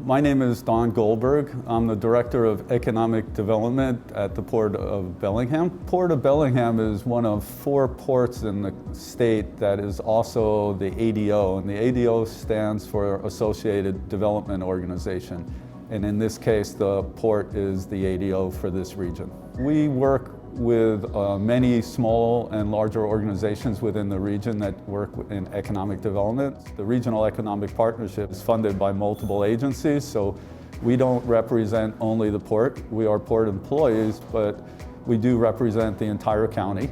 My name is Don Goldberg. I'm the Director of Economic Development at the Port of Bellingham. Port of Bellingham is one of 4 ports in the state that is also the ADO, and the ADO stands for Associated Development Organization. And in this case, the port is the ADO for this region. We work with many small and larger organizations within the region that work in economic development. The Regional Economic Partnership is funded by multiple agencies, so we don't represent only the port. We are port employees, but we do represent the entire county.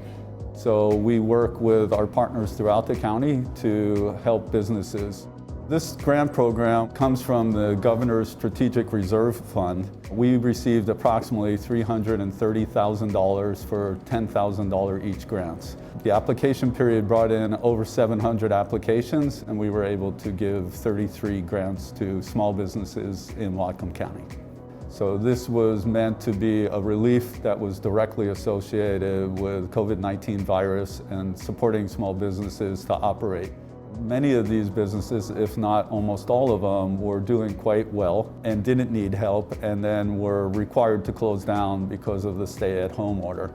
So we work with our partners throughout the county to help businesses. This grant program comes from the Governor's Strategic Reserve Fund. We received approximately $330,000 for $10,000 each grants. The application period brought in over 700 applications, and we were able to give 33 grants to small businesses in Whatcom County. So this was meant to be a relief that was directly associated with COVID-19 virus and supporting small businesses to operate. Many of these businesses, if not almost all of them, were doing quite well and didn't need help, and then were required to close down because of the stay-at-home order.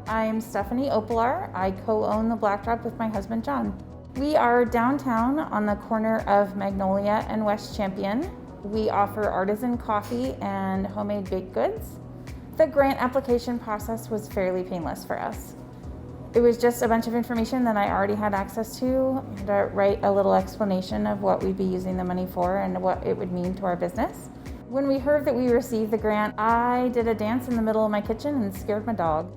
I'm Stephanie Oppelaar. I co-own the Black Drop with my husband, John. We are downtown on the corner of Magnolia and West Champion. We offer artisan coffee and homemade baked goods. The grant application process was fairly painless for us. It was just a bunch of information that I already had access to. I had to write a little explanation of what we'd be using the money for and what it would mean to our business. When we heard that we received the grant, I did a dance in the middle of my kitchen and scared my dog.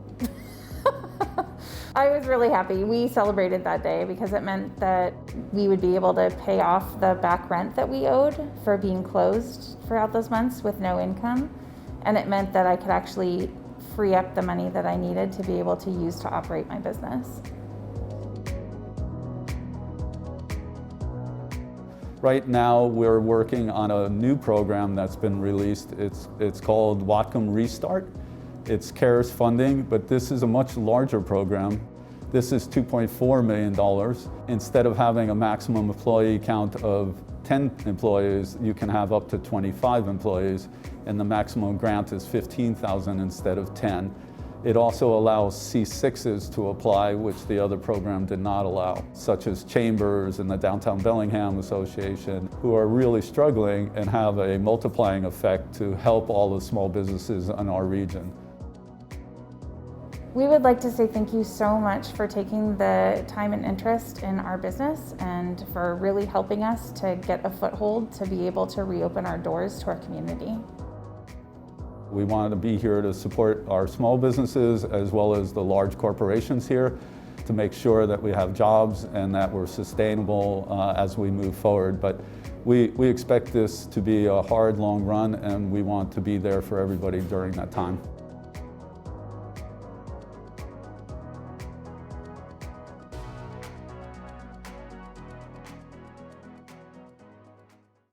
I was really happy. We celebrated that day because it meant that we would be able to pay off the back rent that we owed for being closed throughout those months with no income. And it meant that I could actually free up the money that I needed to be able to use to operate my business. Right now, we're working on a new program that's been released. It's called Whatcom Restart. It's CARES funding, but this is a much larger program. This is $2.4 million. Instead of having a maximum employee count of 10 employees, you can have up to 25 employees, and the maximum grant is $15,000 instead of 10. It also allows C6s to apply, which the other program did not allow, such as Chambers and the Downtown Bellingham Association, who are really struggling and have a multiplying effect to help all the small businesses in our region. We would like to say thank you so much for taking the time and interest in our business and for really helping us to get a foothold to be able to reopen our doors to our community. We wanted to be here to support our small businesses as well as the large corporations here to make sure that we have jobs and that we're sustainable as we move forward. But we expect this to be a hard, long run, and we want to be there for everybody during that time.